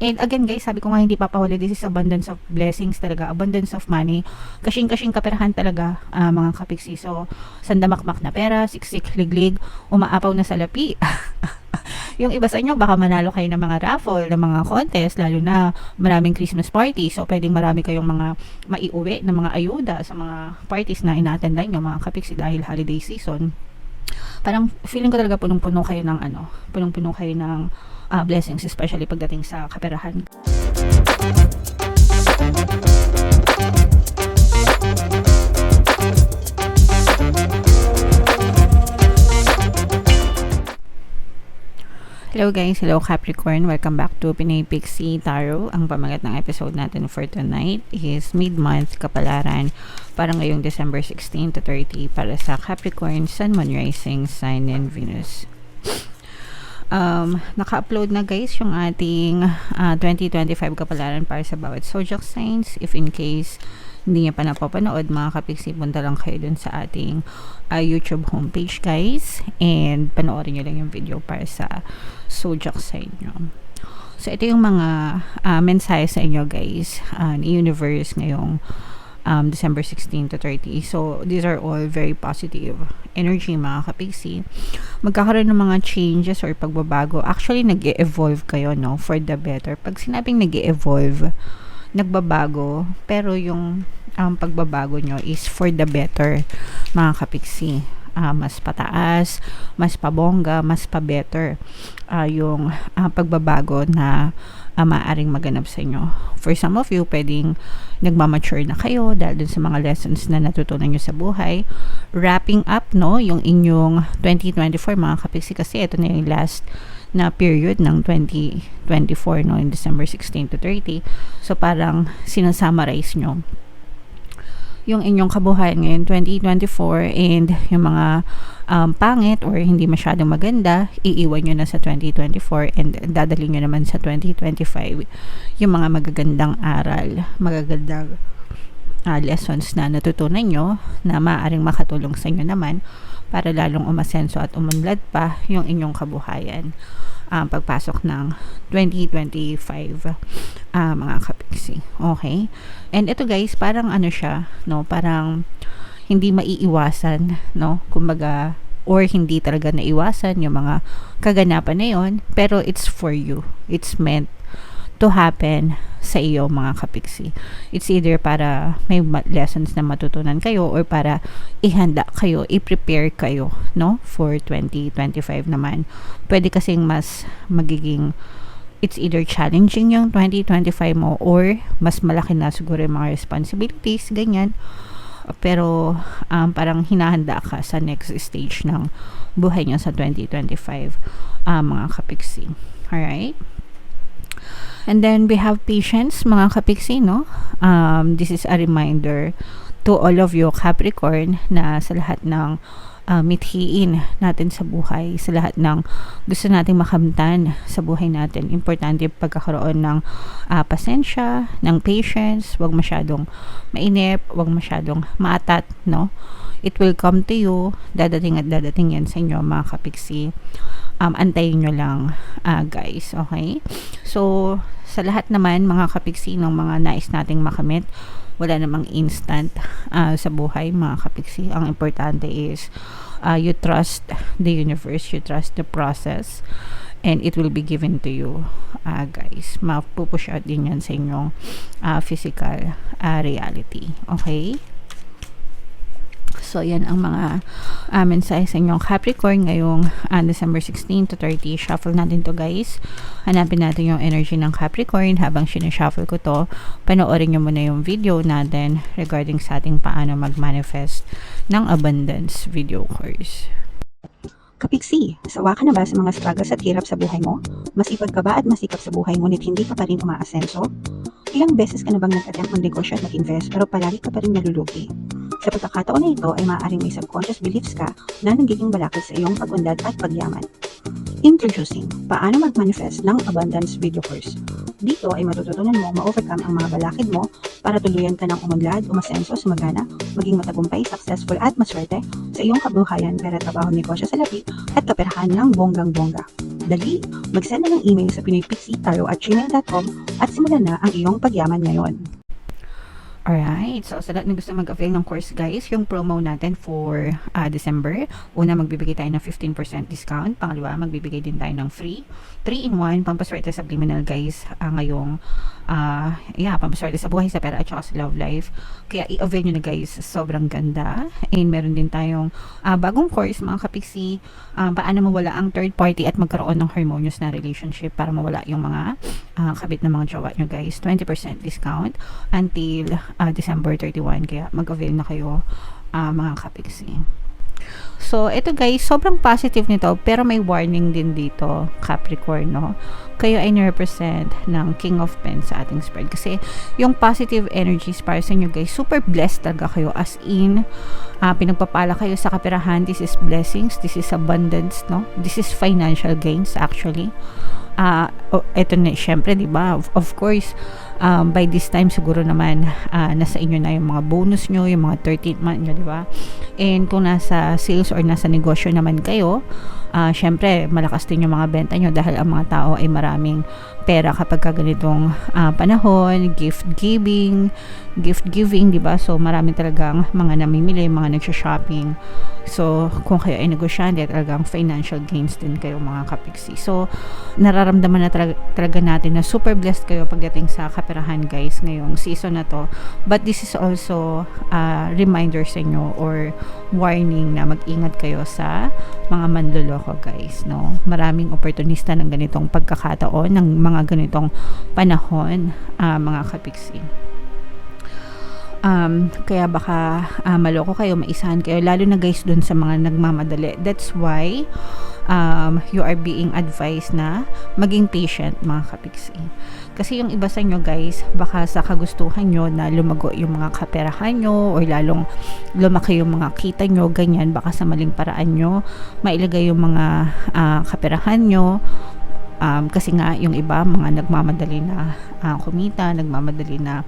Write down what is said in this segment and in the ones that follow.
And again guys, sabi ko nga hindi papahuli, this is abundance of blessings talaga, abundance of money, kasing-kasing kaperahan talaga, mga kapiksi. So, sandamakmak na pera, siksik, liglig, umaapaw na salapi. Yung iba sa inyo, baka manalo kayo ng mga raffle, ng mga contest, lalo na maraming Christmas party. So, pwedeng marami kayong mga maiuwi ng mga ayuda sa mga parties na ina-attendan nyo, mga kapiksi, dahil holiday season. Parang feeling ko talaga punong-puno kayo ng punong-puno kayo ng blessings, especially pagdating sa kaperahan. Hello guys, hello Capricorn, welcome back to Pinay Pixie Tarot. Ang pamagat ng episode natin for tonight is mid-month kapalaran para ngayong December 16 to 30 para sa Capricorn, Sun, Moon, Rising, Sign, and Venus. Naka-upload na guys yung ating 2025 kapalaran para sa bawat zodiac signs. If in case hindi niya pa napapanood, mga kapiksi, punta lang kayo dun sa ating YouTube homepage guys, and panoorin nyo lang yung video para sa zodiac sign nyo. So ito yung mga mensahe sa inyo guys, ni universe ngayong December 16 to 30. So these are all very positive energy, mga kapiksi. Magkakaroon ng mga changes or pagbabago. Actually nag-e-evolve kayo, no, for the better. Pag sinabing nag-e-evolve, nagbabago, pero yung pagbabago nyo is for the better, mga kapiksi. Mas pataas, mas pabongga, mas pa-better yung pagbabago na maaaring maganap sa inyo. For some of you, pwedeng nagmamature na kayo dahil dun sa mga lessons na natutunan nyo sa buhay. Wrapping up, no, yung inyong 2024, mga kapiksi, kasi ito na yung last na period ng 2024, no, in December 16 to 30. So parang sinasummarize nyo yung inyong kabuhayan ngayon 2024, and yung mga pangit or hindi masyadong maganda, iiwan nyo na sa 2024 and dadali nyo naman sa 2025 yung mga magagandang aral, magagandang lessons na natutunan nyo na maaaring makatulong sa inyo naman para lalong umasenso at umunlad pa yung inyong kabuhayan pagpasok ng 2025, mga kapiksi. Okay? And ito guys, parang ano siya, no, parang hindi maiiwasan, no, kumbaga, or hindi talaga naiwasan yung mga kaganapan na yon, pero it's for you. It's meant to happen sa iyo, mga kapiksi. It's either para may lessons na matutunan kayo or para ihanda kayo, i-prepare kayo, no, for 2025 naman. Pwede kasing mas magiging, it's either challenging yung 2025 mo or mas malaki na siguro yung mga responsibilities, ganyan. Pero parang hinahanda ka sa next stage ng buhay nyo sa 2025, mga kapiksi. Alright? And then we have patience, mga kapiksi, no? This is a reminder to all of you Capricorn na sa lahat ng mithiin natin sa buhay, sa lahat ng gusto nating makamtan sa buhay natin, importante pagkakaroon ng pasensya, ng patience, wag masyadong mainip, wag masyadong maatat, no? It will come to you, dadating at dadating yan sa inyo, mga kapiksi. Antayin nyo lang, guys, okay? So sa lahat naman, mga kapiksi, ng mga nais nating makamit, wala namang instant sa buhay, mga kapiksi. Ang importante is you trust the universe, you trust the process, and it will be given to you, guys. Mapupush out din yan sa inyong physical reality, okay? So, yan ang mga mensahe sa inyong Capricorn ngayong December 16 to 30. Shuffle natin to guys. Hanapin natin yung energy ng Capricorn. Habang sinashuffle ko to, panoorin nyo muna yung video natin regarding sa ating paano mag-manifest ng abundance video course. Kapiksi, sawa ka na ba sa mga struggles at hirap sa buhay mo? Masipag ka ba at masikap sa buhay ngunit hindi ka pa rin umaasenso? Ilang beses ka na bang nag-attempt mag-negosyo at mag-invest pero palagi ka pa rin nalulugi? Sa pagkakataon na ito ay maaaring may subconscious beliefs ka na nagiging balakid sa iyong pag-unlad at pagyaman. Introducing, paano mag-manifest ng abundance video course. Dito ay matututunan mo ma-overcome ang mga balakid mo para tuluyan ka ng umunlad, umasenso, sumagana, maging matagumpay, successful at maswerte sa iyong kabuhayan, pera, trabaho, negosyo, salapi at kaperahan ng bonggang-bongga. Dali, mag-send na ng email sa pinoypixitaro@gmail.com at simulan na ang iyong pagyaman ngayon. Alright, so sa lahat na gusto mag-avail ng course guys, yung promo natin for December, una magbibigay tayo ng 15% discount, pangalawa magbibigay din tayo ng free 3-in-1 pampaswerte subliminal guys, ngayong pampaswerte sa buhay, sa pera at saka sa love life. Kaya i-avail nyo na guys, sobrang ganda. And meron din tayong bagong course mga kapiksi, paano mawala ang third party at magkaroon ng harmonious na relationship para mawala yung mga kabit na mga jowa nyo guys. 20% discount until December 31, kaya mag-avail na kayo mga kapiksi. So, ito guys, sobrang positive nito, pero may warning din dito, Capricorn, no? Kayo ay nirepresent ng King of Pens sa ating spread. Kasi, yung positive energies para sa inyo guys, super blessed talaga kayo. As in, pinagpapala kayo sa kaperahan. This is blessings, this is abundance, no? This is financial gains, actually. Ito na, syempre, diba? Of course, by this time, siguro naman, nasa inyo na yung mga bonus nyo, yung mga 13th month nyo, diba? And kung nasa sales or nasa negosyo naman kayo, syempre, malakas din yung mga benta nyo dahil ang mga tao ay maraming pera kapag ganitong panahon, gift giving, diba? So, marami talagang mga namimili, mga nagsha-shopping. So, kung kayo ay negosyante, talagang financial gains din kayo mga kapiksi. So, nararamdaman na talaga natin na super blessed kayo pagdating sa kaperahan guys ngayong season na to. But this is also a reminder sa inyo or warning na mag-ingat kayo sa mga manloloko guys, no? Maraming oportunista ng ganitong pagkakataon, ng mga ganitong panahon, mga kapiksi. Kaya baka maloko kayo, maisahan kayo, lalo na guys dun sa mga nagmamadali. That's why you are being advised na maging patient mga kapiksi. Kasi yung iba sa inyo guys, baka sa kagustuhan nyo na lumago yung mga kaperahan nyo or lalong lumaki yung mga kita nyo, ganyan, baka sa maling paraan nyo mailagay yung mga kaperahan nyo. Kasi nga yung iba mga nagmamadali na kumita, nagmamadali na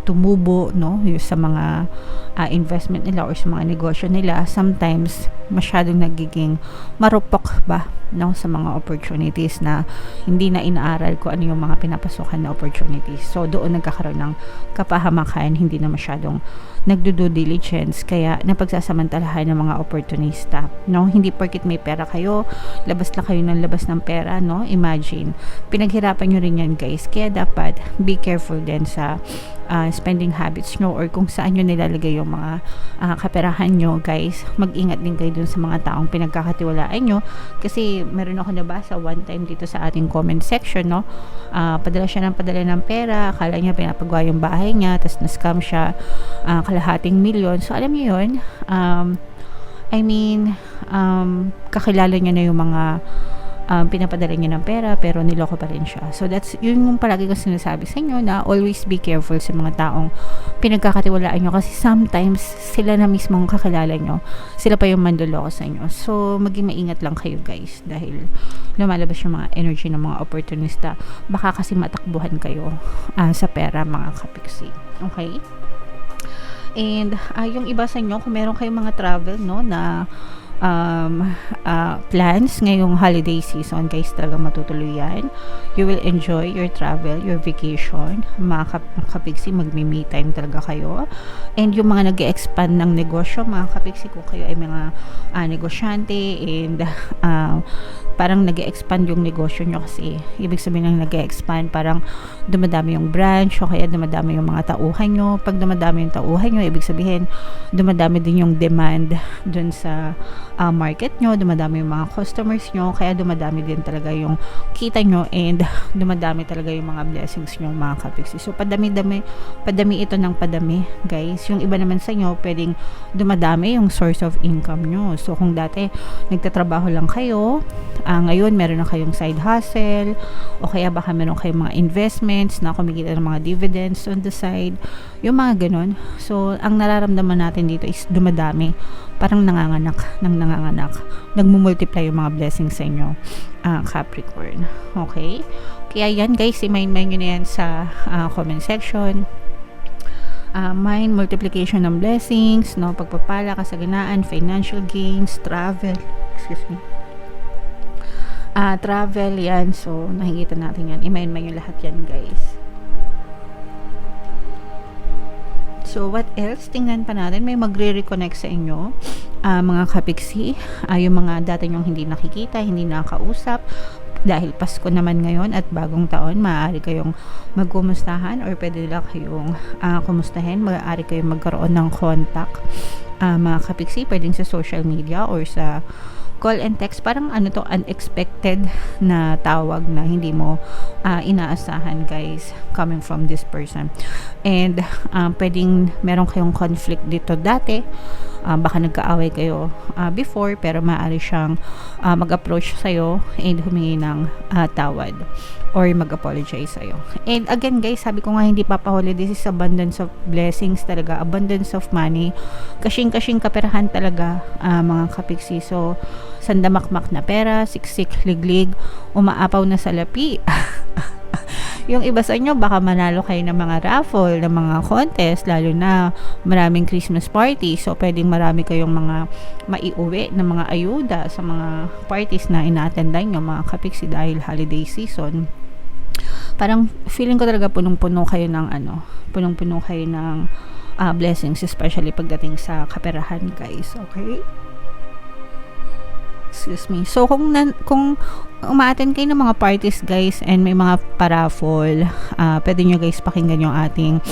tumubo, no, yung sa mga investment nila or sa mga negosyo nila, sometimes masyadong nagiging marupok ba, no, sa mga opportunities na hindi na inaaral ko ano yung mga pinapasukan na opportunities. So doon nagkakaroon ng kapahamakan, hindi na masyadong nagdo-due diligence, kaya napagsasamantalahan ng mga opportunista, no? Hindi porket may pera kayo, labas lang kayo ng labas ng pera, no? Imagine, pinaghirapan nyo rin yan guys, kaya dapat be careful din sa spending habits nyo or kung saan nyo nilalagay yung mga kaperahan nyo guys. Mag-ingat din kayo dun sa mga taong pinagkakatiwalaan nyo, kasi meron ako nabasa one time dito sa ating comment section, no? Padala siya ng pera, akala niya pinapagawa yung bahay niya, tapos na-scam siya kalahating milyon. So alam niyo yun, kakilala niya na yung mga pinapadala niya ng pera pero niloko pa rin siya. So that's yun yung palagi ko sinasabi sa inyo, na always be careful sa mga taong pinagkakatiwalaan nyo, kasi sometimes sila na mismong kakilala nyo, sila pa yung mandoloko sa inyo. So maging maingat lang kayo guys, dahil lumalabas yung mga energy ng mga opportunista, baka kasi matakbuhan kayo sa pera mga kapiksi. Okay? And yung iba sa inyo, kung meron kayong mga travel, no, na plans ngayong holiday season guys, talaga matutuloy yan. You will enjoy your travel, your vacation, mga kapiksi, magme-me time talaga kayo. And yung mga nag-expand ng negosyo, mga kapiksi, kung kayo ay mga negosyante and parang nag-expand yung negosyo nyo, kasi ibig sabihin ng nag-expand, parang dumadami yung branch o kaya dumadami yung mga tauhan nyo. Pag dumadami yung tauhan nyo, ibig sabihin dumadami din yung demand dun sa market nyo, dumadami yung mga customers nyo, kaya dumadami din talaga yung kita nyo and dumadami talaga yung mga blessings nyo mga kapiksi. So padami ito ng padami guys. Yung iba naman sa inyo, pwedeng dumadami yung source of income nyo. So kung dati nagtatrabaho lang kayo, ngayon meron na kayong side hustle, o kaya baka meron kayong mga investments na kumikita ng mga dividends on the side, yung mga ganon. So ang nararamdaman natin dito is dumadami, parang nanganganak, nagmumultiply yung mga blessings sa inyo, Capricorn. Okay? Kaya yan guys, i-mind nyo na yan sa comment section. Mind multiplication ng blessings, no, pagpapala, kasaganaan, financial gains, travel, travel yan. So, nakikita natin yan. Imayin-mayin yung lahat yan, guys. So, what else? Tingnan pa natin. May magre-reconnect sa inyo. Mga kapiksi. Yung mga dati nyong hindi nakikita, hindi nakakausap. Dahil Pasko naman ngayon at bagong taon, maaari kayong magkumustahan or pwede lang kayong kumustahin. Maaari kayong magkaroon ng contact. Mga kapiksi, pwedeng sa social media or sa call and text, parang unexpected na tawag na hindi mo inaasahan, guys, coming from this person. And pwedeng meron kayong conflict dito dati, baka nagkaaway kayo before, pero maaari siyang mag-approach sa'yo and humingi ng tawad or mag-apologize sa'yo. And again, guys, sabi ko nga, hindi papahuli, this is abundance of blessings talaga, abundance of money, kasing-kasing kaperahan talaga, mga kapiksi. So, sandamakmak na pera, siksik, liglig, umaapaw na sa lapi. Yung iba sa inyo, baka manalo kayo ng mga raffle, ng mga contest, lalo na maraming Christmas party. So, pwedeng marami kayong mga maiuwi ng mga ayuda sa mga parties na ina-attendan nyo, mga kapiksi, dahil holiday season. Parang feeling ko talaga punong-puno kayo ng punong-puno kayo ng blessings, especially pagdating sa kaperahan, guys. Okay? Excuse me. So, kung umaattend kayo ng mga parties, guys, and may mga paraffol, pwede nyo, guys, pakinggan yung ating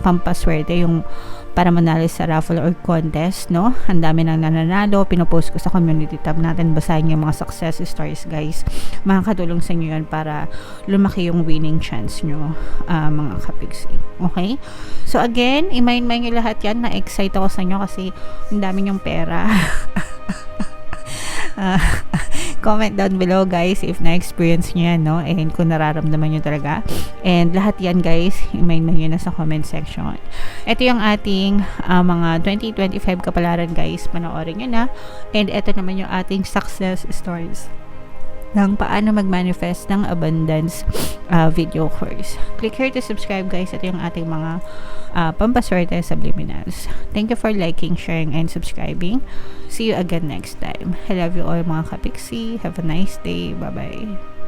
pampaswerte, yung para manalo sa raffle or contest, no? Ang dami nang nananalo. Pinopost ko sa community tab natin. Basahin yung mga success stories, guys. Makakatulong sa inyo yan para lumaki yung winning chance nyo, mga kapiksi. Okay? So, again, imayin-mayin nyo lahat yan. Na-excite ako sa inyo kasi ang dami nyong pera. Comment down below, guys, if na-experience nyo yan, no? And kung nararamdaman nyo talaga. And lahat yan, guys, i-main nyo na sa comment section. Ito yung ating mga 2025 kapalaran, guys. Panoorin nyo na. And ito naman yung ating success stories ng paano mag-manifest ng abundance video course. Click here to subscribe, guys. Ito yung ating mga pampaswerte subliminals. Thank you for liking, sharing, and subscribing. See you again next time. I love you all, mga kapiksi. Have a nice day. Bye-bye.